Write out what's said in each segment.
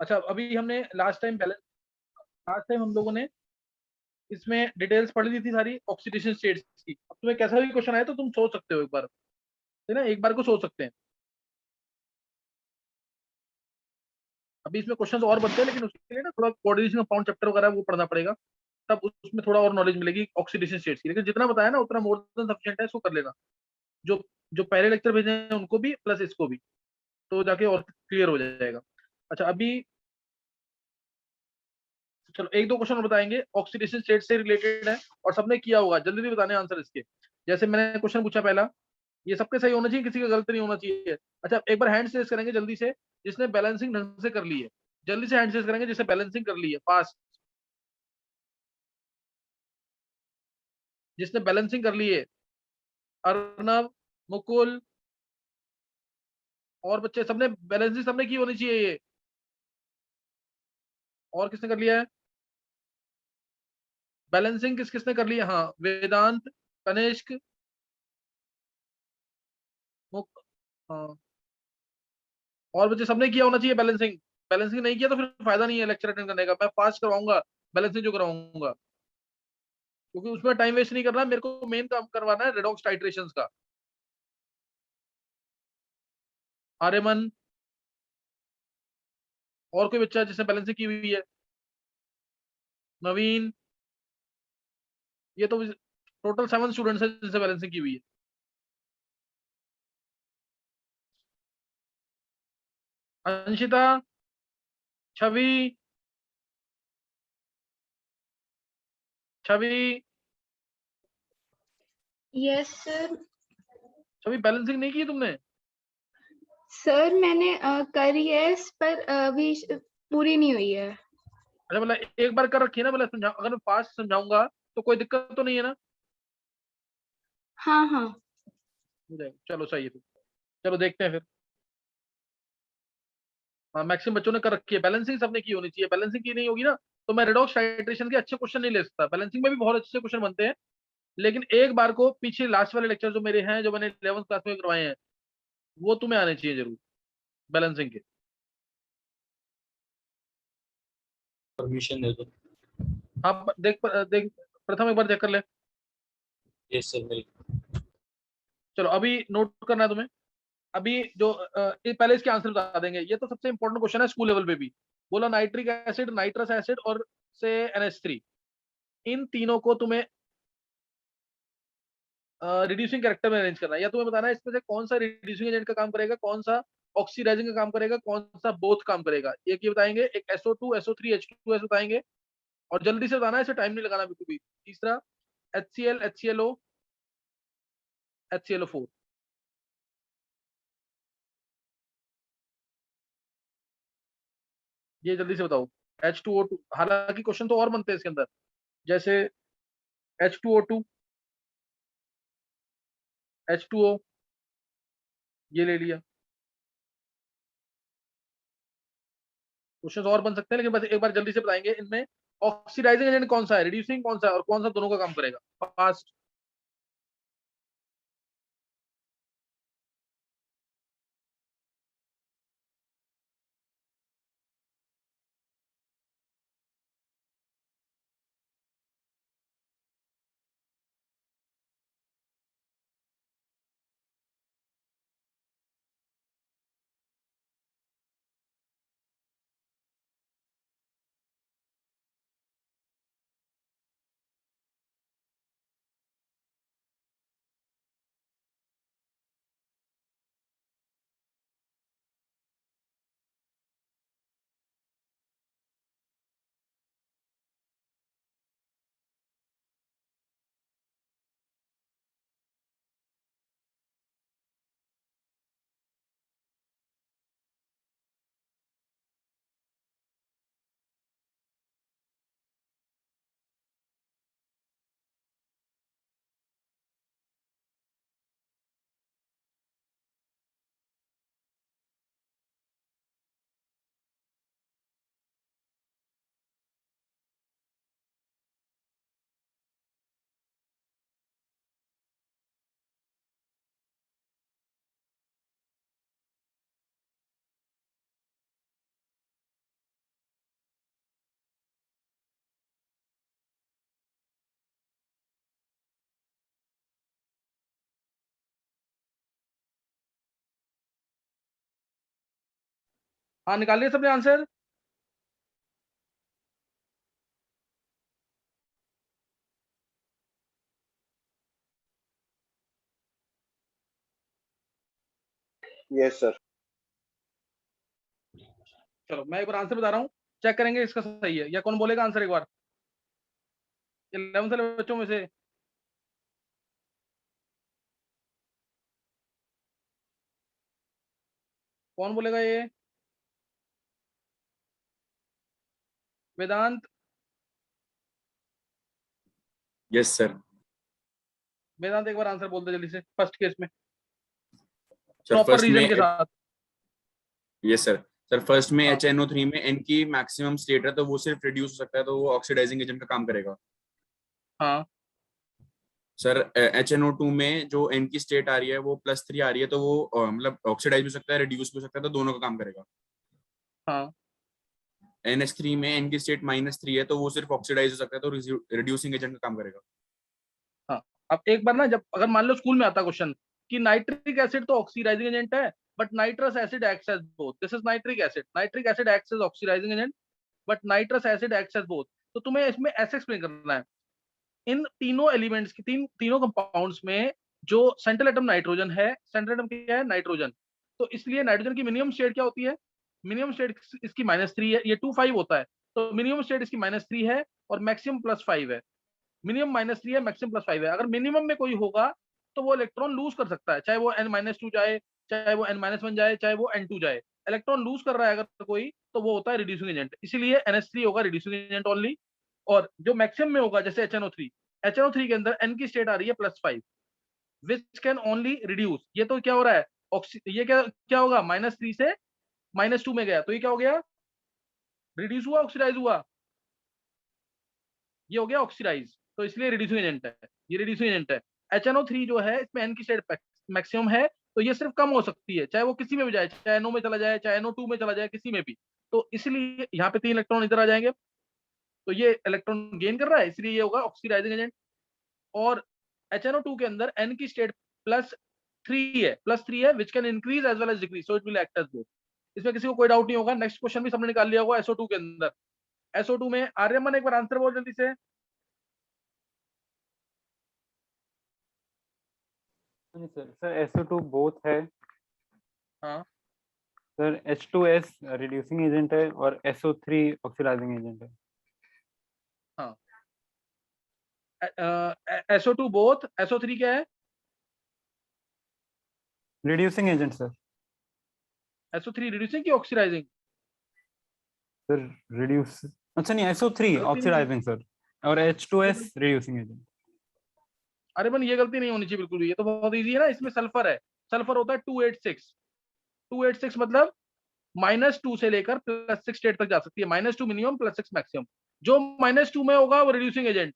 अच्छा, अभी हमने लास्ट टाइम हम लोगों ने इसमें डिटेल्स पढ़ ली थी सारी ऑक्सीडेशन स्टेट्स की। अब तुम्हें कैसा भी क्वेश्चन आए तो तुम सोच सकते हो एक बार, है ना, एक बार को सोच सकते हैं। अभी इसमें क्वेश्चंस और बनते हैं, लेकिन उसके लिए ना थोड़ा कोऑर्डिनेशन कंपाउंड चैप्टर वगैरह वो पढ़ना पड़ेगा, तब उसमें थोड़ा और नॉलेज मिलेगी ऑक्सीडेशन स्टेट्स की। लेकिन जितना बताया ना उतना मोर देन सफिशिएंट है, इसको कर लेना। जो जो पहले लेक्चर भेजे हैं उनको भी प्लस इसको भी, तो जाके और क्लियर हो जाएगा। अच्छा, अभी चलो एक दो क्वेश्चन और बताएंगे, ऑक्सीडेशन स्टेट से रिलेटेड है और सबने किया होगा, जल्दी जल्दी बताने आंसर इसके। जैसे मैंने क्वेश्चन पूछा पहला, ये सबके सही होना चाहिए, किसी का गलत नहीं होना चाहिए। अच्छा, एक बार हैंड रेज करेंगे जल्दी से, जिसने बैलेंसिंग ढंग से कर ली है। जल्दी से हैंड रेज करेंगे जिसने बैलेंसिंग कर ली है, फास्ट। जिसने बैलेंसिंग कर ली है, अर्नव, मुकुल, और बच्चे सबने बैलेंसिंग सबने की होनी चाहिए ये। और किसने कर लिया है बैलेंसिंग, किस किसने कर लिया? हाँ, वेदांत, कनिष्क, मुक, हाँ, और बच्चे सबने किया होना चाहिए बैलेंसिंग। बैलेंसिंग नहीं किया तो फिर फायदा नहीं है लेक्चर अटेंड करने का। मैं फास्ट करवाऊंगा बैलेंसिंग जो करवाऊंगा, क्योंकि उसमें टाइम वेस्ट नहीं करना, मेरे को मेन काम करवाना है रेडॉक्स टाइट्रेशन का। आर्यमन, और कोई बच्चा जिसने बैलेंसिंग की हुई है? नवीन, ये तो टोटल 7 स्टूडेंट्स हैं जिनसे बैलेंसिंग की हुई है। अंशिता, छवि, छवि, यस सर। छवि बैलेंसिंग नहीं की तुमने? सर मैंने करी है, पर अभी पूरी नहीं हुई है। अच्छा, मतलब एक बार कर रखी है ना, मतलब समझा, अगर मैं फास्ट समझाऊंगा तो कोई दिक्कत तो नहीं है ना? हाँ हाँ। हो जाएगा, चलो सही है फिर। चलो देखते हैं फिर। हाँ, मैक्सिमम बच्चों ने कर रखी है बैलेंसिंग, सबने की होनी चाहिए। बैलेंसिंग की नहीं होगी ना तो मैं रेडॉक्स टाइट्रेशन के अच्छे क्वेश्चन नहीं ले सकता। बैलेंसिंग में भी बहुत अच्छे क्वेश्चन बनते हैं, लेकिन एक बार को पीछे लास्ट वाले लेक्चर जो मेरे हैं, जो मैंने 11th क्लास में करवाए हैं, वो तुम्हें आने चाहिए जरूर, बैलेंसिंग के। परमिशन दे दो। हाँ, देख देख, प्रथम एक बार चेक कर ले। यस सर, मेरी। चलो अभी नोट करना है तुम्हें। अभी जो ये पहले इसके आंसर बता देंगे, ये तो सबसे इंपॉर्टेंट क्वेश्चन है स्कूल लेवल पे भी। बोला नाइट्रिक एसिड, नाइट्रस एसिड और से NH3, इन तीनों को तुम्हें रिड्यूसिंग कैरेक्टर में अरेंज करना है, या तुम्हें बताना है इसमें से कौन सा रिड्यूसिंग एजेंट का काम करेगा, कौन सा ऑक्सीडाइजिंग का काम करेगा, कौन सा बोथ काम करेगा। एक ये बताएंगे, एक SO2, SO3, H2S बताएंगे, और जल्दी से बताना है, इसे टाइम नहीं लगाना बिल्कुल भी। तीसरा HCl, HClO, HClO4। ये जल्दी से बताओ। H2O2, हालांकि क्वेश्चन तो और बनते हैं इसके अंदर, जैसे H2O2, H2O, ये ले लिया। क्वेश्चन और बन सकते हैं, लेकिन बस एक बार जल्दी से बताएंगे इनमें ऑक्सीडाइजिंग एजेंट कौन सा है, रिड्यूसिंग कौन सा है, और कौन सा दोनों का काम करेगा, फास्ट। हाँ निकाल लिया सबने आंसर? Yes sir. चलो मैं एक बार आंसर बता रहा हूँ, चेक करेंगे इसका सही है या कौन बोलेगा आंसर एक बार 11th वाले बच्चों में से? कौन बोलेगा ये? वेदांत? Yes sir. वेदांत एक बार आंसर बोल दे जल्दी से फर्स्ट केस में सर प्रॉपर फर्स्ट में रीजन के साथ। Yes sir. सर फर्स्ट में हाँ HNO3 में N की मैक्सिमम स्टेट है तो वो सिर्फ रिड्यूस हो सकता है, तो वो ऑक्सीडाइजिंग एजेंट का काम करेगा। हाँ सर HNO2 में जो N की स्टेट आ रही है वो +3 आ रही है, तो वो मतलब ऑक्सीडाइज भी हो सकता है, रिड्यूस भी हो सकता है, तो दोनों का काम करेगा। हाँ NH3 में N की स्टेट -3 है तो वो सिर्फ ऑक्सीडाइज हो सकता है, तो रिड्यूसिंग एजेंट का काम करेगा। हाँ। अब एक बार ना, जब अगर मान लो स्कूल में आता क्वेश्चन कि नाइट्रिक एसिड तो ऑक्सीडाइजिंग एजेंट है but nitrous acid acts as both, this is nitric acid acts as oxidising agent but nitrous acid acts as both, तो तुम्हें इसमें ऐसे एक्सप्लेन करना है इन तीनों एलिमेंट्स की, तीनों कंपाउंड्स में जो सेंट्रल एटम नाइट्रोजन है, सेंट्रल एटम क्या है? नाइट्रोजन। तो इसलिए नाइट्रोजन की मिनिमम स्टेट क्या होती है? मिनिमम स्टेट इसकी -3 है, ये 2 5 होता है, तो मिनिमम स्टेट इसकी -3 है और मैक्सिमम +5 है। मिनिमम -3 है, मैक्सिमम +5 है। अगर मिनिमम में कोई होगा तो वो इलेक्ट्रॉन लूज कर सकता है, चाहे वो N-2 जाए, चाहे वो N-1 जाए, चाहे वो N2 जाए। इलेक्ट्रॉन लूज कर रहा है अगर कोई, तो वो होता है रिड्यूसिंग एजेंट, इसीलिए NH3 होगा रिड्यूसिंग एजेंट ओनली। और जो मैक्सिमम में होगा जैसे HNO3 के अंदर N की स्टेट आ रही है +5 विच कैन ओनली रिड्यूस, ये तो क्या हो रहा है? ये क्या क्या होगा? -3 से -2 में गया, तो ये क्या हो गया? रिड्यूस हुआ, ऑक्सीडाइज हुआ? ये हो गया ऑक्सीडाइज, तो इसलिए रिड्यूसिंग एजेंट है, ये रिड्यूसिंग एजेंट है। HNO3 जो है इसमें N की स्टेट मैक्सिमम है, तो ये सिर्फ कम हो सकती है, चाहे वो किसी में भी जाए, चाहे NO में चला जाए, चाहे NO2 में चला जाए, किसी में भी। तो इसलिए यहाँ पे 3 इलेक्ट्रॉन इधर आ जाएंगे, तो ये इलेक्ट्रॉन गेन कर रहा है, इसलिए ये होगा ऑक्सीडाइजिंग एजेंट। और HNO2 के अंदर N की स्टेट +3 है which can increase as well as decrease, so it will act as both. इसमें किसी को कोई डाउट नहीं होगा। नेक्स्ट क्वेश्चन भी सबने निकाल लिया होगा SO2 के अंदर। SO2 में आर्यमन एक बार आंसर बोल जल्दी से। सर SO2 बोथ है। हाँ सर H2S रिड्यूसिंग एजेंट है और SO3 ऑक्सीडाइजिंग एजेंट है। हाँ SO2 बोथ, SO3 क्या है? Reducing agent sir. SO3 reducing की ऑक्सीडाइजिंग? सर रिड्यूस, अच्छा नहीं, SO3 ऑक्सीडाइजिंग सर और H2S रिड्यूसिंग एजेंट। अरे बन ये गलती नहीं होनी चाहिए बिल्कुल भी, ये तो बहुत इजी है ना। इसमें सल्फर है, सल्फर होता है 286 मतलब -2 से लेकर +6 स्टेट तक जा सकती है, -2 मिनिमम, +6 मैक्सिमम। जो -2 में होगा वो रिड्यूसिंग एजेंट,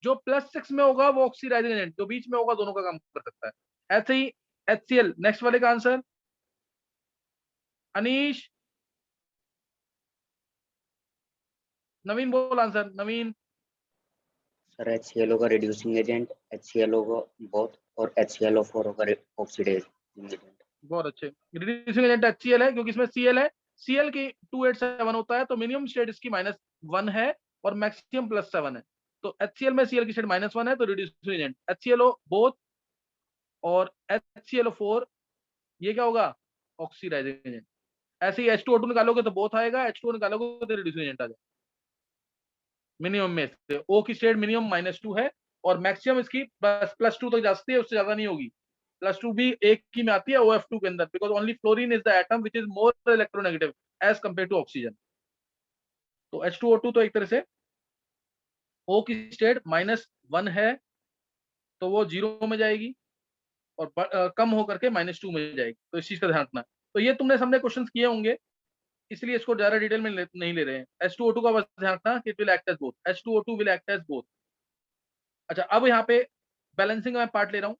जो +6 में होगा वो ऑक्सीडाइजिंग एजेंट, जो बीच में होगा दोनों का काम कर सकता है। ऐसे ही HCl नेक्स्ट वाले का आंसर। अनीश, नवीन बोल आंसर, नवीन। सर HCl का रिड्यूसिंग एजेंट, HCl का बोथ और HClO4 का ऑक्सीडाइजिंग एजेंट। बहुत अच्छे। रिड्यूसिंग एजेंट HCl है क्योंकि इसमें Cl है, Cl की 287 होता है, तो मिनिमम स्टेट इसकी -1 है और मैक्सिमम +7 है। तो HCl में Cl की स्टेट -1 है, तो रिड्यूसिंग एजेंट HClO बोथ और HClO4 ये क्या होगा? Oxidising agent. ऐसे ही H2O2 निकालोगे तो बोथ आएगा, H2O निकालोगे तो रिड्यूसिंग एजेंट आ जाएगा। मिनिमम में से O की स्टेट मिनिमम -2 है और मैक्सिमम इसकी +2 तक जा सकती है, उससे ज्यादा नहीं होगी। +2 भी एक ही में आती है OF2 के अंदर, because only fluorine is the atom which is more electronegative as compare to oxygen. तो H2O2 तो एक तरह से O की स्टेट -1 है तो वो 0 में जाएगी और कम होकर के -2 में जाएगी, तो इस चीज का ध्यान रखना। तो ये तुमने सामने क्वेश्चंस किए होंगे, इसलिए इसको ज्यादा डिटेल में नहीं ले रहे हैं। H2O2 का बस ध्यान रखना कि it will act as both, H2O2 will act as both. अच्छा अब यहाँ पे बैलेंसिंग का पार्ट ले रहा हूँ,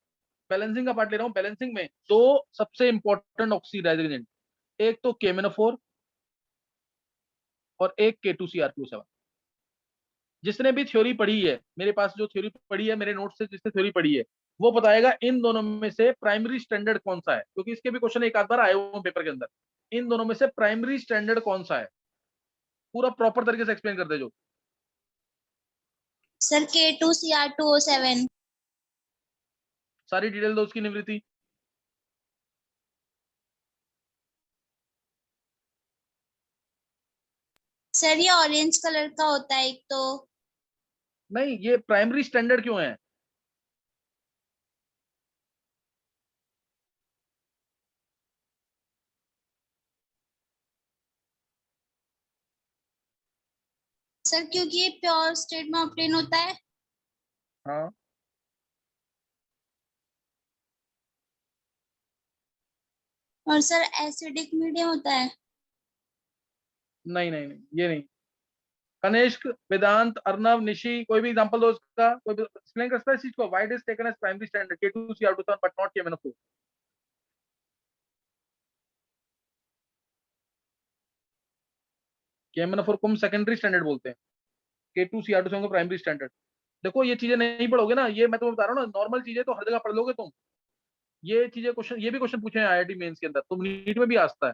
बैलेंसिंग में दो सबसे इंपॉर्टेंट ऑक्सीडाइजिंग एजेंट, एक तो KMnO4 और एक K2CrPO7। जिसने भी थ्योरी पढ़ी है, मेरे पास जो थ्योरी पढ़ी है, मेरे नोट से जिसने थ्योरी पढ़ी है, वो बताएगा इन दोनों में से प्राइमरी स्टैंडर्ड कौन सा है, क्योंकि इसके भी क्वेश्चन एक आध बार आए हुए पेपर के अंदर। इन दोनों में से प्राइमरी स्टैंडर्ड कौन सा है? पूरा प्रॉपर तरीके से एक्सप्लेन कर दे जो। Sir K2Cr2O7। सारी डिटेल दो उसकी निवृत्ति। सर ये ऑरेंज कलर का होता है एक तो। नहीं, ये प्राइमरी स्टैंडर्ड क्यों है? सर क्योंकि ये प्योर स्टेट में ऑब्टेन होता है। हाँ, और सर एसिडिक मीडियम होता है। नहीं नहीं नहीं, ये नहीं। कनिष्क, वेदांत, अर्नव, निशी, कोई भी एग्जांपल दो इसका, कोई भी एक्सप्लेन कर सकता है इस चीज को। Why it is taken as primary standard K2Cr2 but not KMnO4? KMnO4 को हम सेकेंडरी स्टैंडर्ड बोलते हैं, K2Cr2 को प्राइमरी स्टैंडर्ड। देखो ये चीजें नहीं पढ़ोगे ना, ये मैं तुम्हें बता रहा हूँ ना, नॉर्मल चीजें तो हर जगह पढ़ लोगे तुम। ये चीजें क्वेश्चन, ये भी क्वेश्चन पूछे हैं IIT मेंस के अंदर, तुम नीट में भी आता है।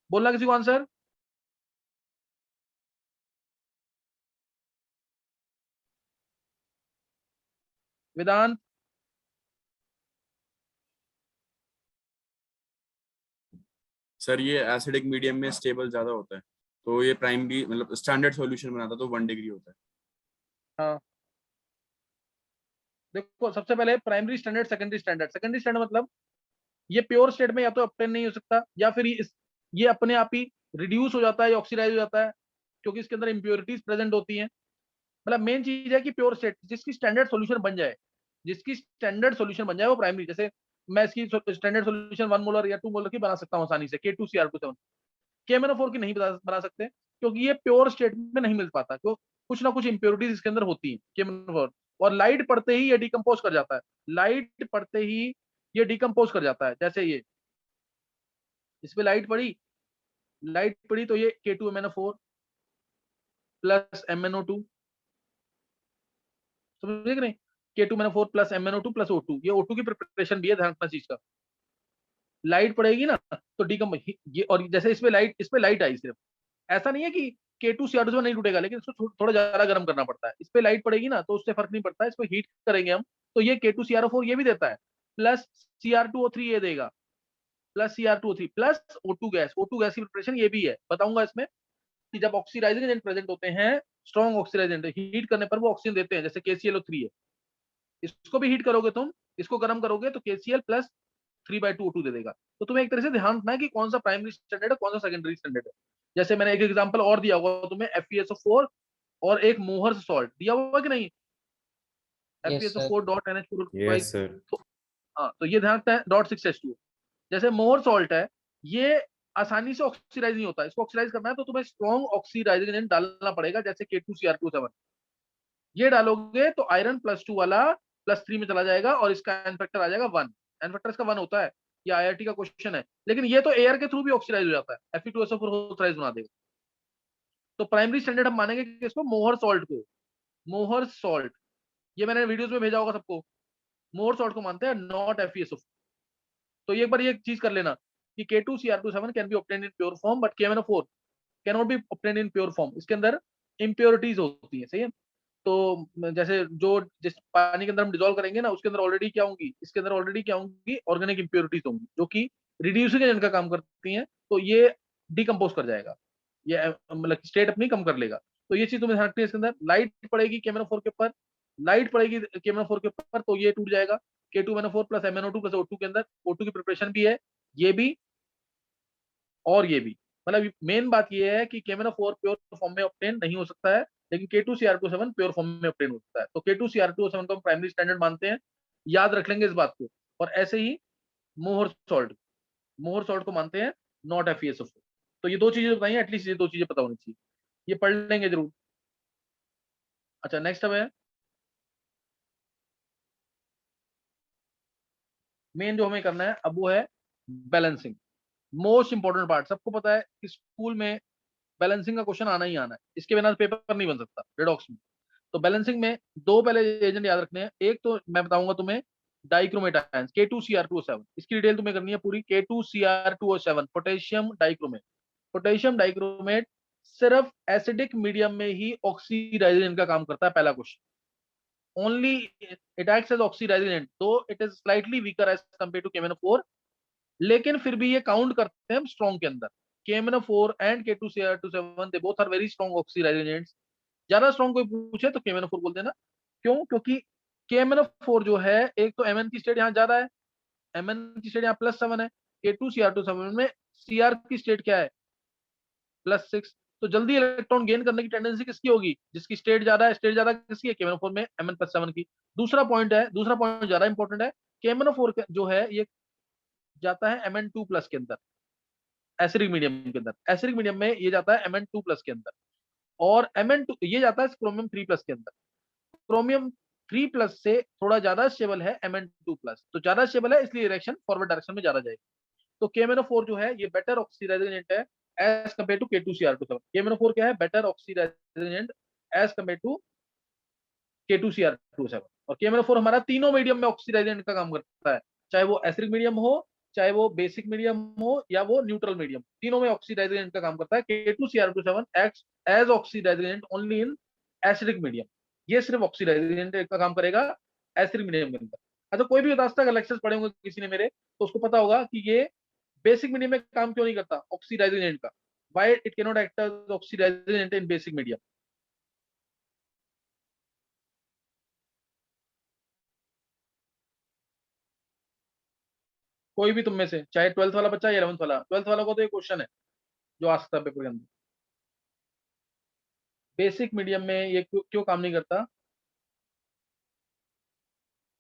बोलना किसी को आंसर। वेदांत, सर ये एसिडिक मीडियम में स्टेबल ज्यादा होता है, तो ये प्राइमरी मतलब स्टैंडर्ड सॉल्यूशन बनाता तो 1 डिग्री होता है। हाँ देखो, सबसे पहले primary standard, secondary standard. Secondary standard मतलब ये प्योर स्टेट में या तो ऑब्टेन नहीं हो सकता, या फिर ये अपने आप ही रिड्यूस हो जाता है या ऑक्सीडाइज हो जाता है, क्योंकि इसके अंदर इंप्योरिटीज प्रेजेंट होती हैं। मतलब मेन चीज है कि प्योर स्टेट, जिसकी स्टैंडर्ड सॉल्यूशन बन जाए, जिसकी स्टैंडर्ड सॉल्यूशन बन जाए वो प्राइमरी। जैसे मैं इसकी स्टैंडर्ड सॉल्यूशन 1 मोलर या 2 मोलर की बना सकता हूँ आसानी से, K2Cr2 KMnO4 की नहीं बना सकते, क्योंकि ये प्योर स्टेट में नहीं मिल पाता, क्यों? कुछ ना कुछ इंप्योरिटीज इसके अंदर होती है KMnO4, और लाइट पड़ते ही ये डिकम्पोज कर जाता है। लाइट पड़ते ही ये डिकम्पोज कर जाता है। जैसे ये इस पे लाइट पड़ी तो ये K2MnO4 प्लस MnO2, समझे कि नहीं? K2MnO4 plus MnO2 plus O2, ये O2 की प्रिपरेशन भी है, ध्यान रखना चीज का। लाइट पड़ेगी ना तो डिकम ये, और जैसे इस पे लाइट आई सिर्फ, ऐसा नहीं है कि K2Cr2 नहीं टूटेगा, लेकिन इसको थोड़ा ज्यादा गर्म करना पड़ता है। इस पे लाइट पड़ेगी ना तो उससे फर्क नहीं पड़ता है, इसको हीट करेंगे हम तो ये K2CrO4 ये भी देता है, प्लस Cr2O3 ये देगा, plus Cr2O3 plus O2 gas की प्रिपरेशन ये भी है। बताऊंगा इसमें कि जब ऑक्सीडाइजिंग एजेंट प्रेजेंट होते हैं, स्ट्रॉन्ग ऑक्सीडाइजिंग एजेंट, हीट करने पर वो ऑक्सीजन देते हैं, जैसे KClO3 है, इसको भी हीट करोगे तुम, इसको गर्म करोगे तो KCl प्लस 3/2 O2 दे देगा। तो तुम्हें एक तरह से ध्यान रखना है कि कौन सा प्राइमरी स्टैंडर्ड है, कौन सा सेकेंडरी स्टैंडर्ड है। जैसे मैंने एक एग्जांपल और दिया हुआ तुम्हें, FeSO4 और एक मोहर्स सॉल्ट दिया हुआ कि नहीं, FeSO4.NH4। Yes, sir. हाँ, तो ये ध्यान रखना है, .6H2। जैसे मोहर सॉल्ट है, ये आसानी से ऑक्सीडाइज नहीं होता, इसको ऑक्सीडाइज करना है तो तुम्हें स्ट्रॉन्ग ऑक्सीडाइजिंग एजेंट डालना पड़ेगा, जैसे K2Cr2 ये डालोगे तो आयरन +2 वाला +3 में चला जाएगा, और इसका एन फैक्टर आ जाएगा 1। एन फैक्टर इसका 1 होता है, ये IIT का क्वेश्चन है, लेकिन ये तो एयर के थ्रू भी ऑक्सीडाइज हो जाता है, Fe2SO4 ऑक्सीडाइज बना देगा। तो प्राइमरी स्टैंडर्ड हम मानेंगे कि इसको मोहर सॉल्ट को, मोहर सॉल्ट, ये मैंने वीडियोस में भेजा होगा सबको, मोहर सॉल्ट को मानते हैं, नॉट FeSO4। तो एक बार ये चीज कर लेना कि K2Cr2 can be obtained in pure form but KMnO4 can not be obtained in pure form. इसके अंदर इंप्योरिटीज होती है, सही है? तो जैसे जिस पानी के अंदर हम डिजोल्व करेंगे ना, उसके अंदर ऑलरेडी क्या होंगी, इसके अंदर ऑलरेडी क्या होंगी, ऑर्गेनिक इंप्योरिटीज होंगी, जो कि रिड्यूसिंग एजेंट का काम करती हैं, तो ये डिकम्पोज कर जाएगा, ये मतलब स्टेट अपनी कम कर लेगा। तो ये चीज तुम्हें ध्यान रखनी है। इसके अंदर लाइट पड़ेगी KMnO4 के ऊपर, लाइट पड़ेगी KMnO4 के ऊपर तो ये टूट जाएगा, K2MnO4 plus MnO2 plus O2 के अंदर O2 की प्रिपरेशन भी है, ये भी और ये भी। मतलब मेन बात ये है कि KMnO4 प्योर फॉर्म में ऑब्टेन नहीं हो सकता है, लेकिन K2Cr2 प्योर फॉर्म में ऑब्टेन हो सकता है। तो K2Cr2 को हम प्राइमरी स्टैंडर्ड मानते हैं, याद रख लेंगे इस बात को। और ऐसे ही मोहर सॉल्ट को मानते हैं नॉट FeSO4। तो ये दो चीजें बताइए, एटलीस्ट ये दो चीजें पता होनी चाहिए, ये पढ़ लेंगे जरूर। अच्छा, नेक्स्ट अब है मेन जो हमें करना है अब, वो है बैलेंसिंग। मोस्ट इंपॉर्टेंट पार्ट, सबको पता है कि स्कूल में बैलेंसिंग का क्वेश्चन आना ही आना है, इसके बिना पेपर नहीं बन सकता रेडॉक्स में। तो बैलेंसिंग में दो पहले एजेंट याद रखने हैं। एक तो मैं बताऊंगा तुम्हें डाइक्रोमेट आयंस K2Cr2O7, इसकी डिटेल तुम्हें करनी है पूरी। K2Cr2O7 potassium dichromate. Potassium dichromate सिर्फ एसिडिक मीडियम में ही ऑक्सीडाइजेशन का काम करता है, पहला question. Only it acts as oxidant, though it is slightly weaker as compare to KMnO4, लेकिन फिर भी ये काउंट करते हैं हम स्ट्रॉन्ग के अंदर। KMnO4 and K2Cr2O7 they both are very strong oxidising agents. ज्यादा स्ट्रॉन्ग कोई पूछे तो KMnO4 बोल देना। क्यों? क्योंकि KMnO4 जो है, एक तो Mn की स्टेट यहाँ ज्यादा है, Mn की स्टेट यहाँ +7 है, K2Cr2O7 में Cr की स्टेट क्या है, +6। तो जल्दी इलेक्ट्रॉन गेन करने की टेंडेंसी किसकी होगी? जिसकी स्टेट ज्यादा है। स्टेट ज्यादा किसकी है? KMnO4 में Mn +7 की। दूसरा पॉइंट ज्यादा इंपॉर्टेंट है, KMnO4 जो है ये जाता है Mn2+ के अंदर, एसिडिक मीडियम के अंदर। एसिडिक मीडियम में ये जाता है Mn2+ के अंदर, और Mn2 ये जाता है क्रोमियम 3+ के अंदर। क्रोमियम 3+ से थोड़ा ज्यादा स्टेबल है Mn2+, तो ज्यादा स्टेबल है, इसलिए रिएक्शन फॉरवर्ड डायरेक्शन में ज्यादा जाएगी। तो KMnO4 जो है ये बेटर ऑक्सीडाइजिंग एजेंट है as compare to K2Cr2O7। KMnO4 क्या है? Better oxidising agent as compare to K2Cr2O7। और KMnO4 हमारा तीनों मीडियम में ऑक्सीडाइजेंट का काम करता है, चाहे वो एसिडिक मीडियम हो, चाहे वो बेसिक मीडियम हो, या वो न्यूट्रल मीडियम, तीनों में ऑक्सीडाइजेंट का काम करता है। K2Cr2O7 acts as oxidant only in acidic medium. ये सिर्फ ऑक्सीडाइजेंट का काम करेगा एसिडिक मीडियम के अंदर। अच्छा, कोई भी आज तक लेक्चर्स पढ़े होंगे किसी ने मेरे, तो उसको पता होगा कि ये बेसिक मीडियम में काम क्यों नहीं करता ऑक्सीडाइजेंट का। Why it can not act as oxidant in basic medium? कोई भी तुम में से, चाहे 12th वाला बच्चा या 11th वाला। 12th वाला को तो ये क्वेश्चन है जो आ सकता है पेपर के अंदर। बेसिक मीडियम में ये क्यों काम नहीं करता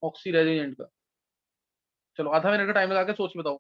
ऑक्सीडाइजेंट का? चलो आधा मिनट का टाइम लगा के सोच के बताओ।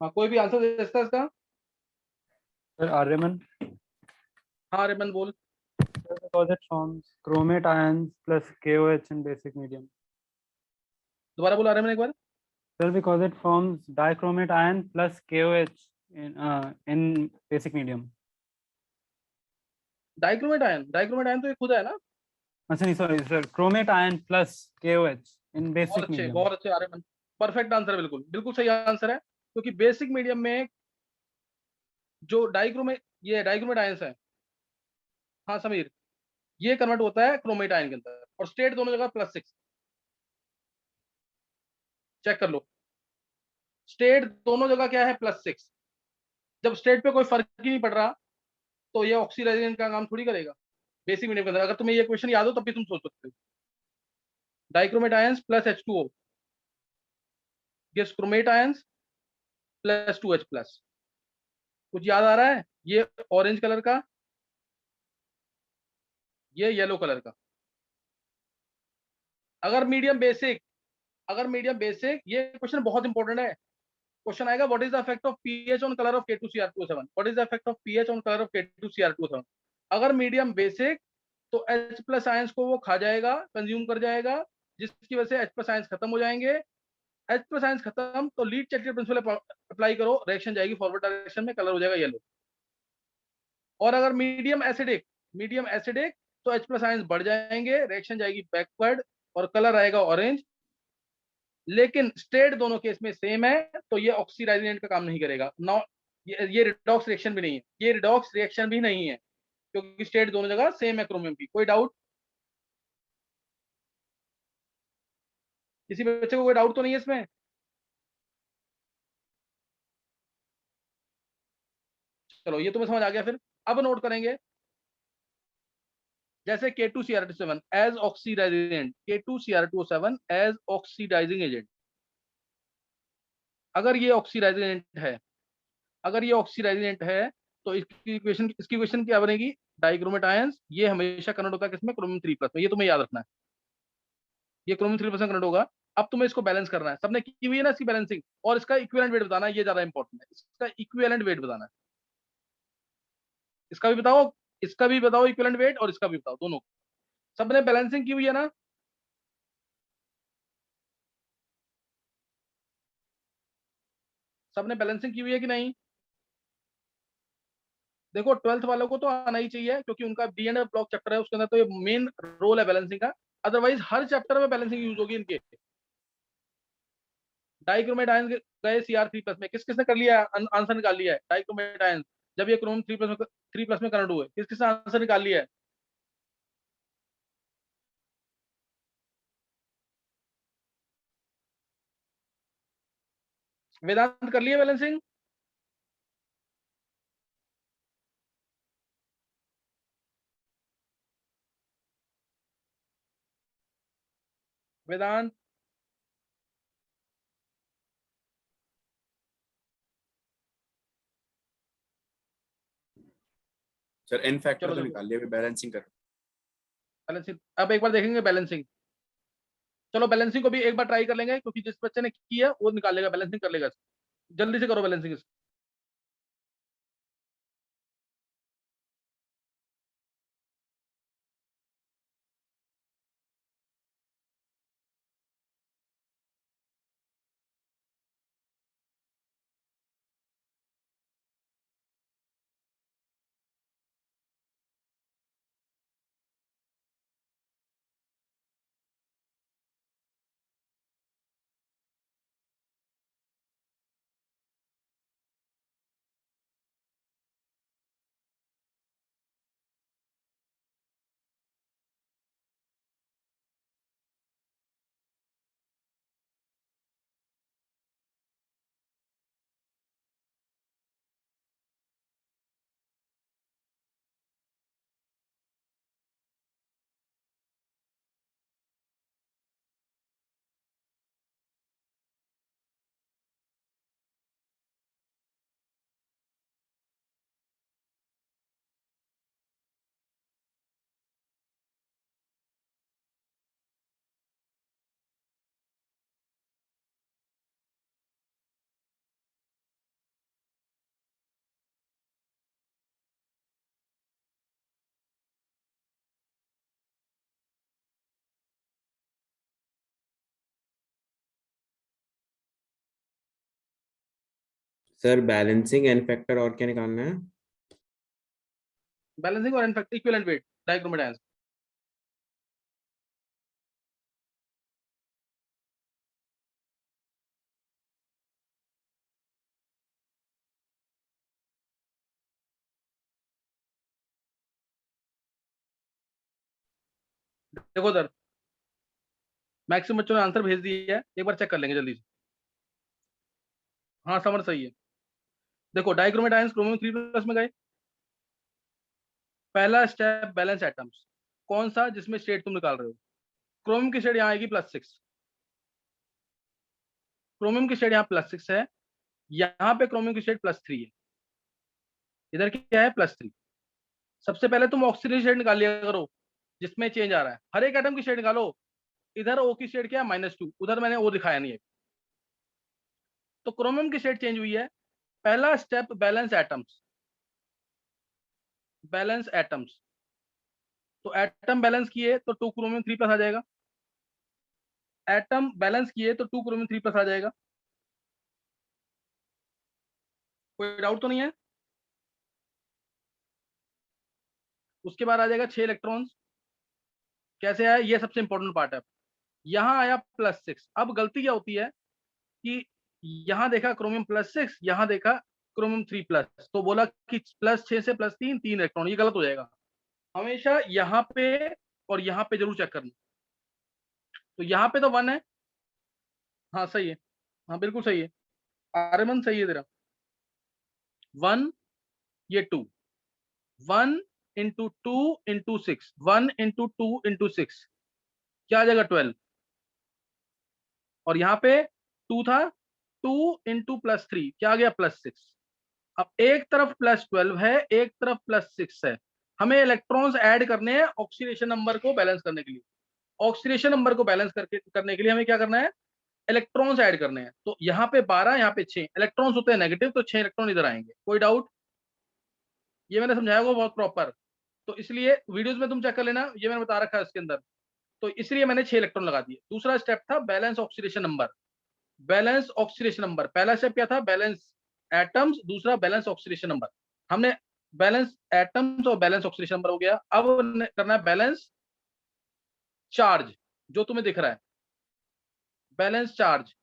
हाँ, कोई भी आंसर दे सकता है इसका? Sir, Aryaman, हाँ रेमन बोल। because it forms chromate ions plus KOH in basic medium. दोबारा बोला रेमन एक बार। Sir, because it forms dichromate ion plus KOH in basic medium. Dichromate ion तो ये खुद है ना। अच्छा नहीं, sorry sir, chromate ion plus KOH in बहुत basic अच्छे, medium. बहुत अच्छे आर्यमन, परफेक्ट आंसर, बिल्कुल बिल्कुल सही आंसर है। क्योंकि बेसिक मीडियम में जो डाइक्रोमेट आयंस है, हाँ समीर, ये कन्वर्ट होता है क्रोमेट आयन के अंदर, और स्टेट दोनों जगह +6। चेक कर लो, स्टेट दोनों जगह क्या है, +6। जब स्टेट पे कोई फर्क ही नहीं पड़ रहा, तो ये ऑक्सीडाइजेशन का काम थोड़ी करेगा बेसिक मीडियम के अंदर। अगर तुम्हें ये क्वेश्चन याद हो तब भी तुम सोच सकते हो। Dichromate ions plus H2O gives chromate ions plus 2H+। कुछ याद आ रहा है? ये ऑरेंज कलर का, ये येलो कलर का। अगर मीडियम बेसिक, ये क्वेश्चन बहुत इंपॉर्टेंट है। क्वेश्चन आएगा, what is the effect of pH on colour of K2Cr2O7? What is the effect of pH on colour of K2Cr2O7? अगर मीडियम बेसिक, तो H+ आयंस को वो खा जाएगा, कंज्यूम कर जाएगा, जिसकी वजह से H+ आयंस खत्म हो जाएंगे। H+ आयंस खत्म तो लीड चैटियर प्रिंसिपल अप्लाई करो, रिएक्शन जाएगी फॉरवर्ड डायरेक्शन में, कलर हो जाएगा येलो। और अगर मीडियम एसिडिक तो H प्लस आयंस बढ़ जाएंगे, रिएक्शन जाएगी बैकवर्ड और कलर आएगा ऑरेंज। लेकिन स्टेट दोनों केस में सेम है, तो ये ऑक्सीडाइजिंग एजेंट का काम नहीं करेगा। नॉ ये रिडॉक्स रिएक्शन भी नहीं है, ये रिडॉक्स रिएक्शन भी नहीं है, क्योंकि स्टेट दोनों जगह सेम है क्रोमियम की। कोई डाउट? किसी बच्चे को कोई डाउट तो नहीं है इसमें? चलो ये तुम्हें समझ आ गया। फिर अब नोट करेंगे, जैसे K2Cr2 as oxidising agent, K2Cr2 as oxidising agent, अगर ये ऑक्सीडाइजिंग एजेंट है, तो इसकी इक्वेशन क्या बनेगी? Dichromate ions. ये हमेशा कन्वर्ट होता है किसमें? क्रोमियम 3+ में। ये तुम्हें याद रखना है, ये क्रोमियम 3+ में कन्वर्ट होगा। अब तुम्हें इसको बैलेंस करना है, सबने की हुई है ना इसकी बैलेंसिंग, और इसका इक्विवेलेंट वेट बताना है, ये ज्यादा इंपॉर्टेंट है। इसका इक्विवेलेंट वेट बताना है, इसका भी बताओ, इसका भी बताओ इक्विवेलेंट वेट, और इसका भी बताओ, दोनों। सबने बैलेंसिंग की हुई है ना? सबने बैलेंसिंग की हुई है कि नहीं? देखो 12th वालों को तो आना ही चाहिए, क्योंकि उनका बी एंड ब्लॉक चैप्टर है, उसके अंदर तो ये मेन रोल है बैलेंसिंग का। अदरवाइज हर चैप्टर में बैलेंसिंग यूज होगी इनके। डाइक्रोमेट आयंस गए Cr3+ में, किस किसने कर लिया है? आंसर निकाल लिया है। डाइक्रोमेट आयंस जब ये क्रोम 3+ में कन्वर्ट हुए, किस किसने आंसर निकाल लिया है? वेदांत कर लिया बैलेंसिंग? वेदांत? सर एन फैक्टर चलो तो देखो निकाल लिया, बैलेंसिंग कर। बैलेंसिंग, अब एक बार देखेंगे बैलेंसिंग। चलो बैलेंसिंग को भी एक बार ट्राई कर लेंगे, क्योंकि जिस बच्चे ने की है वो निकाल लेगा, बैलेंसिंग कर लेगा। जल्दी से करो balancing. Sir balancing n factor और क्या निकालना है? बैलेंसिंग और in fact equivalent weight dichromate ions. देखो सर, मैक्सिमम बच्चों ने आंसर भेज दिया है, एक बार चेक कर लेंगे जल्दी से। हाँ समर सही है। देखो डाइक्रोमेट आयंस क्रोमियम 3+ में गए, पहला स्टेप बैलेंस एटम्स। कौन सा? जिसमें स्टेट तुम निकाल रहे हो। क्रोमियम की स्टेट यहाँ आएगी +6, क्रोमियम की स्टेट यहाँ +6 है, यहाँ पे क्रोमियम की स्टेट +3 है, इधर क्या है? +3। सबसे पहले तुम ऑक्सीजन स्टेट निकाल लिया करो, जिसमें चेंज आ रहा है। हर एक एटम की स्टेट निकालो। इधर O की स्टेट क्या है? -2, उधर मैंने O दिखाया नहीं है। तो क्रोमियम की स्टेट चेंज हुई है। पहला step balance atoms, balance atoms. तो एटम बैलेंस किए तो 2 क्रोमियम 3+ आ जाएगा। एटम बैलेंस किए तो 2 क्रोमियम 3+ आ जाएगा। कोई डाउट तो नहीं है? उसके बाद आ जाएगा 6 इलेक्ट्रॉन्स। कैसे आया, ये सबसे इंपॉर्टेंट पार्ट है। यहाँ आया +6। अब गलती क्या होती है कि यहाँ देखा क्रोमियम +6, यहाँ देखा क्रोमियम 3+, तो बोला कि +6 से +3 3 इलेक्ट्रॉन, ये गलत हो जाएगा। हमेशा यहाँ पे और यहाँ पे जरूर चेक करना। तो यहाँ पे तो 1 है, हाँ सही है, हाँ बिल्कुल सही है, आर्यमन सही है तेरा। 1, ये 2, 1 × 2 × 6, 1 × 2 × 6 क्या आ जाएगा 12। और यहाँ पे 2 था, 2 × +3 क्या आ गया +6। अब एक तरफ +12 है, एक तरफ +6 है, हमें इलेक्ट्रॉन्स ऐड करने हैं ऑक्सीडेशन नंबर को बैलेंस करने के लिए। ऑक्सीडेशन नंबर को बैलेंस करने के लिए हमें क्या करना है, इलेक्ट्रॉन्स ऐड करने हैं। तो यहाँ पे 12, यहाँ पे 6 इलेक्ट्रॉन्स होते हैं नेगेटिव, तो 6 इलेक्ट्रॉन इधर आएंगे। कोई डाउट, ये मैंने समझाया होगा बहुत प्रॉपर, तो इसलिए वीडियोस में तुम चेक कर लेना, ये मैंने बता रखा है इसके अंदर। तो इसलिए मैंने 6 इलेक्ट्रॉन लगा दिए। दूसरा स्टेप था balance oxidation number. Balance oxidation number, पहला स्टेप क्या था, बैलेंस एटम्स, दूसरा बैलेंस ऑक्सीडेशन नंबर। हमने बैलेंस एटम्स और बैलेंस ऑक्सीडेशन नंबर हो गया। अब करना है बैलेंस चार्ज, जो तुम्हें दिख रहा है बैलेंस चार्ज।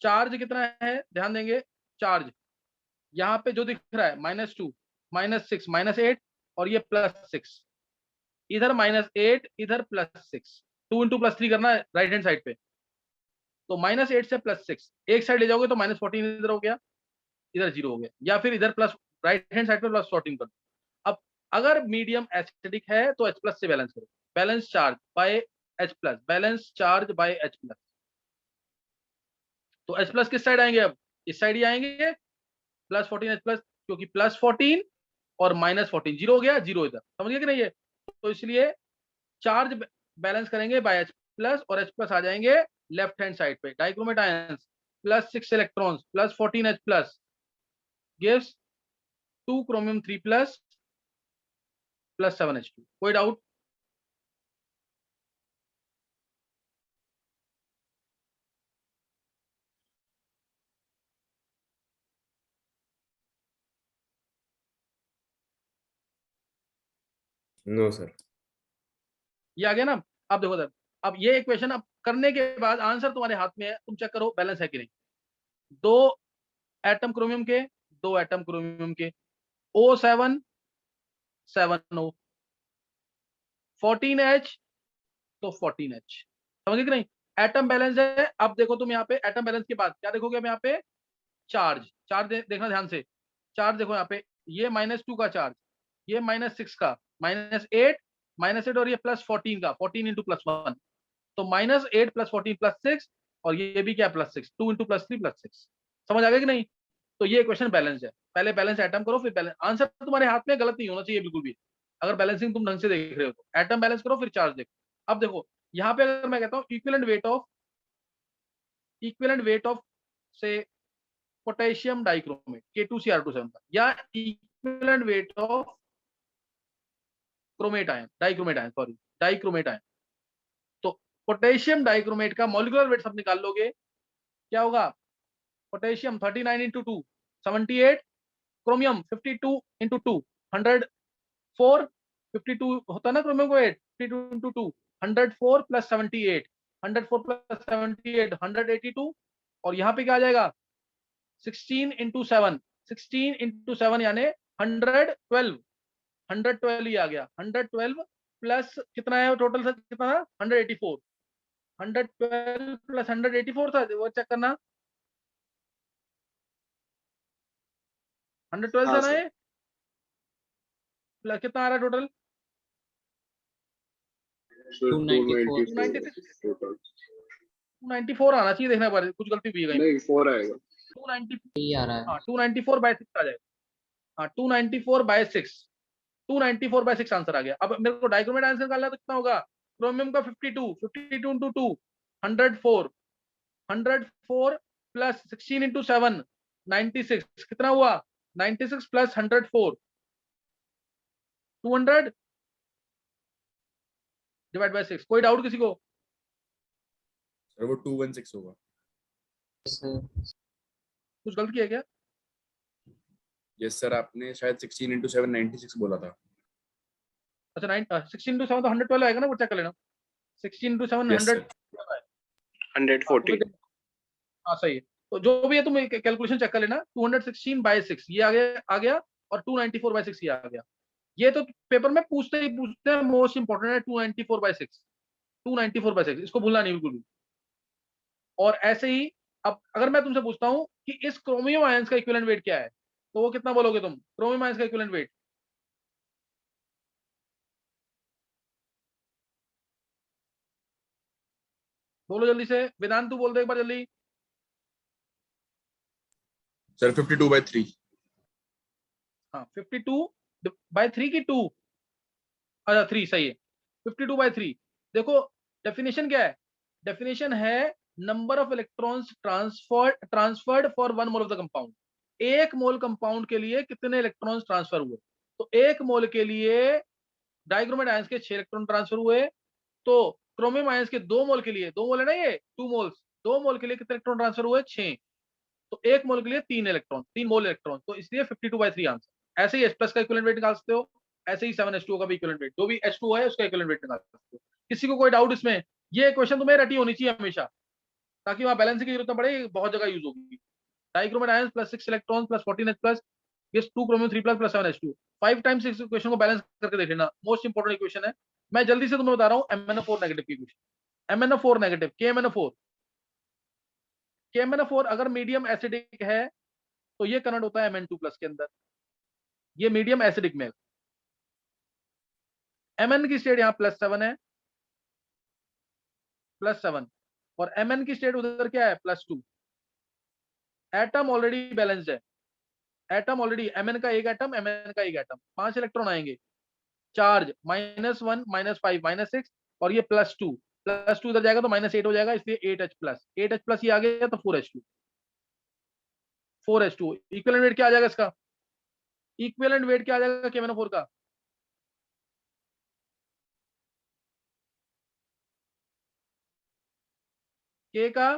चार्ज कितना है ध्यान देंगे, चार्ज यहाँ पे जो दिख रहा है -2, -6, -8 और ये +6, इधर -8 इधर +6, 2 × +3 करना है राइट हैंड साइड पे। तो -8 से +6 एक साइड ले जाओगे तो -14 इधर हो गया, इधर 0 हो गया, या फिर इधर प्लस राइट हैंड साइड पे +14 कर दो। अब अगर मीडियम एसिडिक है तो H+ से बैलेंस करो, balance charge by H+, balance charge by H+। तो H+ किस साइड आएंगे, अब इस साइड ही आएंगे, +14 H+, क्योंकि +14 और -14 0 हो गया, 0 इधर, समझ गए कि नहीं ये। तो इसलिए चार्ज बैलेंस करेंगे बाय H+ और H+ आ जाएंगे लेफ्ट हैंड साइड पे। Dichromate ions +6 electrons +14 H+ gives 2 chromium 3+ +7 H2। कोई डाउट, नो सर। ये आ गया ना। अब देखो सर, अब ये इक्वेशन अब करने के बाद आंसर तुम्हारे हाथ में है, तुम चेक करो बैलेंस है कि नहीं। 2 एटम क्रोमियम के, 2 एटम क्रोमियम के, O7 7O, 14H तो 14H, समझ गए कि नहीं। एटम बैलेंस है। अब देखो तुम यहाँ पे एटम बैलेंस के बाद क्या देखोगे, अब यहाँ पे चार्ज, देखना ध्यान से, चार्ज देखो यहाँ पे, ये -2 का चार्ज, ये -6 का, -8 और ये +14 का, 14 × +1, तो -8 +14 +6 और ये भी क्या +6, 2 × +3 +6, समझ आ गया कि नहीं। तो ये इक्वेशन बैलेंस है। पहले बैलेंस एटम करो फिर बैलेंस, आंसर तुम्हारे हाथ में गलत नहीं होना चाहिए बिल्कुल भी, अगर बैलेंसिंग तुम ढंग से देख रहे हो तो। एटम बैलेंस करो फिर चार्ज देखो। अब देखो यहाँ पे अगर मैं कहता हूँ इक्विवेलेंट वेट ऑफ से पोटेशियम डाइक्रोमेट K2Cr2 का, या equivalent weight of dichromate ion dichromate ion, तो पोटेशियम डाइक्रोमेट का मॉलिक्यूलर वेट सब निकाल लोगे, क्या होगा, पोटेशियम 39 × 2 78, क्रोमियम 52 × 2 104, 52 होता ना क्रोमियम को वेट, 52 × 2 104 + 78, 104 + 78 182, और यहाँ पे क्या आ जाएगा 16 × 7, 16 × 7 यानी 112, 112 ही आ गया, 112 प्लस कितना है टोटल सर, कितना था 184, 112 + 184 था, वो चेक करना, 112 हाँ था ना सर। ये, कितना आ रहा है टोटल, 296 टोटल। 294 आना चाहिए, देखना पड़ेगा, कुछ गलती हुई है कहीं, नहीं 4 आएगा। 290 आ रहा है, हाँ 294/6 आ जाएगा, हाँ 294/6, 294/6 आंसर आ गया। अब मेरे को डाइक्रोमेट आंसर निकालना तो कितना होगा, क्रोमियम का 52 × 2 104, 104 + 16 × 7 96, कितना हुआ 96 + 104 200 / 6। कोई डाउट किसी को, सर वो 216 होगा। कुछ गलत किया क्या, यस सर, आपने शायद 16 × 7 96 बोला था। अच्छा 16 into 7 तो 112 आएगा ना, वो चेक कर लेना। 16 into 7 Yes, 100। sir. 140. हाँ सही है, तो जो भी है तुम कैलकुलेशन चेक कर लेना। 216/6 ये आ गया और 294/6 ये आ गया। ये तो पेपर में पूछते हैं, मोस्ट इंपोर्टेंट है 294/6। 294/6 इसको भूलना नहीं बिल्कुल भी। और ऐसे ही अब अगर मैं तुमसे पूछता हूं कि इस क्रोमियम आयंस का इक्विवेलेंट वेट क्या है, तो वो कितना बोलोगे तुम? क्रोमियम आयंस का इक्विवेलेंट वेट बोलो जल्दी से। वेदांत तू बोल दे एक बार जल्दी। Sir, 52/3. हाँ 52/3 की 2, अच्छा 3 सही है। 52/3 देखो डेफिनेशन क्या है? डेफिनेशन है number of electrons transferred for 1 mole of the compound. एक मोल कंपाउंड के लिए कितने इलेक्ट्रॉन्स ट्रांसफर हुए? तो एक मोल के लिए डाइक्रोमेट आयंस के 6 इलेक्ट्रॉन ट्रांसफर हुए, तो क्रोमियम आयंस के 2 मोल के लिए, 2 मोल है ना ये, 2 मोल्स, 2 मोल के लिए कितने इलेक्ट्रॉन ट्रांसफर हुए? 6। तो एक मोल के लिए 3 इलेक्ट्रॉन, 3 मोल इलेक्ट्रॉन, तो इसलिए 52/3 आंसर। ऐसे ही H प्लस का इक्विवेलेंट वेट निकाल सकते हो, ऐसे ही 7H2O का भी इक्विवेलेंट वेट, जो भी H2O है उसका इक्विवेलेंट वेट निकाल सकते हो। किसी को कोई डाउट इसमें? ये क्वेश्चन तुम्हें रटी होनी चाहिए हमेशा, ताकि वहां बैलेंसिंग की जरूरत ना पड़े, बहुत जगह यूज होगी। Dichromate ions plus 6 electron plus 14H plus, ये 2 chromium 3 plus plus 7H2, 5 times इस इक्वेशन को बैलेंस करके देख लेना, मोस्ट इंपोर्टेंट इक्वेशन है। मैं जल्दी से तुम्हें बता रहा हूँ MnO4 नेगेटिव की इक्वेशन। MnO4 नेगेटिव, KMnO4 अगर मीडियम एसिडिक है तो ये कन्वर्ट होता है Mn2 प्लस के अंदर, ये मीडियम एसिडिक में। Mn की स्टेट यहाँ +7 है, +7, और Mn की स्टेट उधर क्या है? +2। एटम ऑलरेडी बैलेंस्ड है, एटम ऑलरेडी, Mn का एक एटम, Mn का एक एटम, 5 इलेक्ट्रॉन आएंगे। चार्ज -1 -5 -6, और ये +2, +2 इधर जाएगा तो -8 हो जाएगा, इसलिए 8H प्लस, 8H प्लस ये आ गया तो 4H2। इक्विवेलेंट वेट क्या आ जाएगा इसका? इक्विवेलेंट वेट क्या आ जाएगा KMnO4 का? K का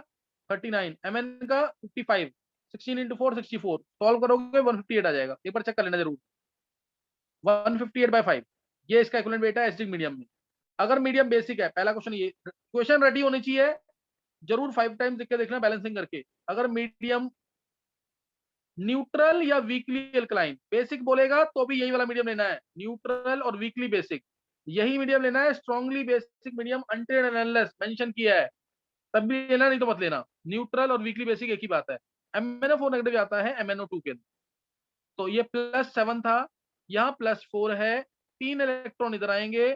39, Mn का 55, 16 into 4 64, सॉल्व करोगे 158 आ जाएगा। एक बार चेक कर लेना जरूर। 158/5 ये इसका इक्विवेलेंट वेट है एसिडिक मीडियम में। अगर मीडियम बेसिक है, पहला क्वेश्चन ये, क्वेश्चन रेडी होनी चाहिए जरूर, 5 टाइम्स देख के देखना बैलेंसिंग करके। अगर मीडियम न्यूट्रल या वीकली अल्कलाइन, बेसिक बोलेगा तो भी यही वाला मीडियम लेना है, न्यूट्रल और वीकली बेसिक, यही मीडियम लेना है। Strongly basic medium until and unless mention किया है तब भी लेना, नहीं तो मत लेना। न्यूट्रल और वीकली बेसिक एक ही बात है। MnO4 नेगेटिव आता है MnO2 के अंदर, तो ये +7 था, यहाँ +4 है, 3 इलेक्ट्रॉन इधर आएंगे,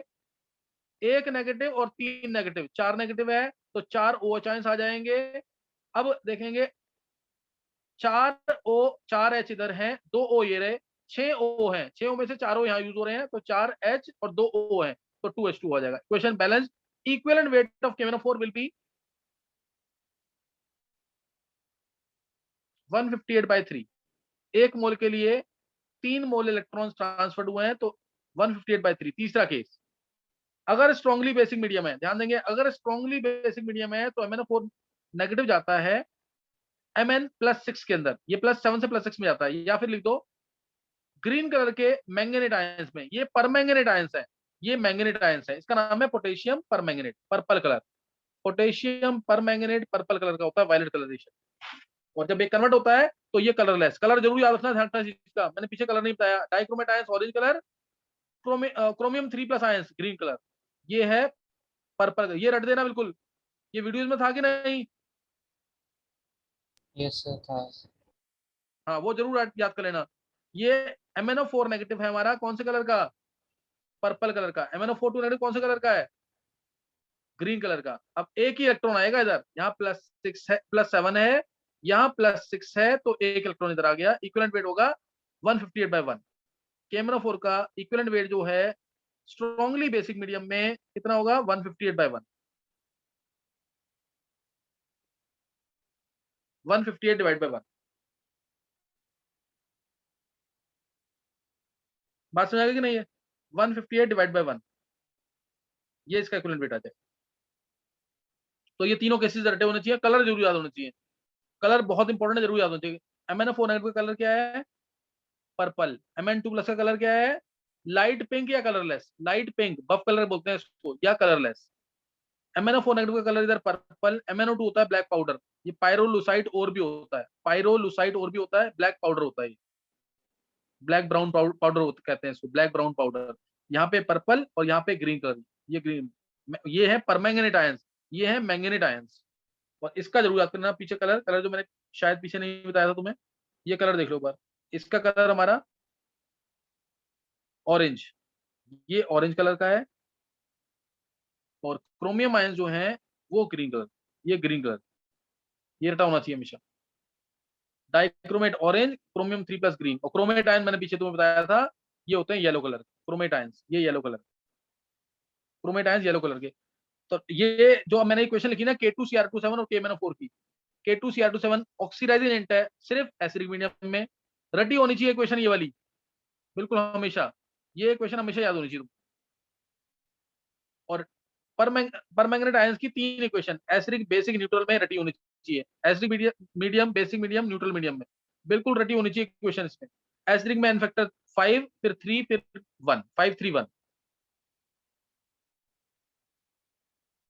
एक नेगेटिव और 3 नेगेटिव, 4 नेगेटिव है तो 4 OH आयंस आ जाएंगे। अब देखेंगे 4H इधर हैं, 2 O ये रहे, 6 O हैं, 6 O में से 4 O यहाँ यूज हो रहे हैं, तो 4H और 2 O हैं, तो 2H2 हो जाएगा। Equation balance. Equivalent weight of KMnO4 will be 158/3। एक मोल के लिए 3 मोल इलेक्ट्रॉन्स ट्रांसफर्ड हुए हैं, तो 158/3। तीसरा केस, अगर स्ट्रांगली बेसिक मीडियम है, ध्यान देंगे, अगर स्ट्रांगली बेसिक मीडियम है तो MnO4 नेगेटिव जाता है Mn +6 के अंदर, ये +7 से +6 में जाता है, या फिर लिख दो ग्रीन कलर के मैंगनीट आयंस में, ये परमैंगनीट आयंस है, ये मैंगनीट आयंस है, इसका नाम है potassium permanganate, purple colour. Potassium permanganate purple colour का होता है, वायलेट कलरेशन। और जब ये कन्वर्ट होता है तो ये कलरलेस, कलर जरूर याद रखना, ध्यान रखना इसका, मैंने पीछे कलर नहीं बताया। Dichromate ions orange colour, chromium 3+ ions green colour, ये है पर्पल, ये रट देना बिल्कुल। ये वीडियोस में था कि नहीं? यस सर था। हाँ वो जरूर याद कर लेना। ये MnO4 नेगेटिव है हमारा, कौन से कलर का? पर्पल कलर का। MnO4 नेगेटिव कौन से कलर का है? ग्रीन कलर का। अब एक ही इलेक्ट्रॉन आएगा इधर, यहाँ +6 है, +7 है, यहाँ +6 है, तो एक इलेक्ट्रॉन इधर आ गया। इक्विवेलेंट वेट होगा 158/1। KMnO4 का इक्विवेलेंट वेट जो है स्ट्रांगली बेसिक मीडियम में कितना होगा? 158/1। 158/1। बात समझ आ गई कि नहीं है? 158/1 ये इसका इक्विवेलेंट वेट आ जाए। तो ये तीनों केसेस रटे होने चाहिए, कलर जरूर याद होने चाहिए, कलर बहुत इंपॉर्टेंट है, जरूर याद होना चाहिए। MnO4 नेगेटिव का कलर क्या है? पर्पल। Mn2 प्लस का कलर क्या है? लाइट पिंक या कलरलेस, लाइट पिंक बफ कलर बोलते हैं इसको, या कलरलेस। MnO4 नेगेटिव का कलर इधर पर्पल, MnO2 होता है ब्लैक पाउडर, ये पायरोलुसाइड और भी होता है, पायरोलुसाइड और भी होता है, ब्लैक पाउडर होता है, ब्लैक ब्राउन पाउडर कहते हैं इसको, ब्लैक ब्राउन पाउडर। यहाँ पे पर्पल और यहाँ पे ग्रीन कलर, ये ग्रीन, ये है परमैंगनेट आयंस, ये है मैंगनेट आयंस। और इसका जरूर याद करना पीछे कलर जो मैंने शायद पीछे नहीं बताया था तुम्हें, ये कलर देख लो एक बार, इसका कलर हमारा ऑरेंज, ये ऑरेंज कलर का है, और क्रोमियम आयंस जो है वो ग्रीन कलर, ये ग्रीन कलर, ये रटा होना चाहिए हमेशा। डाइक्रोमेट ऑरेंज, क्रोमियम 3+ ग्रीन, और क्रोमेट आयन मैंने पीछे तुम्हें बताया था ये होते हैं येलो कलर, क्रोमेट आयंस, ये yellow colour, chromate ions yellow colour के। तो ये जो मैंने इक्वेशन लिखी ना K2Cr27 और KMnO4 की, K2Cr27 ऑक्सीडाइजिंग एजेंट है सिर्फ एसिडिक मीडियम में, रटी होनी चाहिए इक्वेशन ये वाली, बिल्कुल हमेशा, ये इक्वेशन हमेशा याद होनी चाहिए। और परमैंगनेट आयंस की 3 इक्वेशन एसिडिक, बेसिक, न्यूट्रल में रटी होनी चाहिए, acidic medium, basic medium, neutral medium में बिल्कुल रटी होनी चाहिए इक्वेशन इसमें। एसिडिक में n फैक्टर 5, फिर 3, फिर 1, 5 3 1,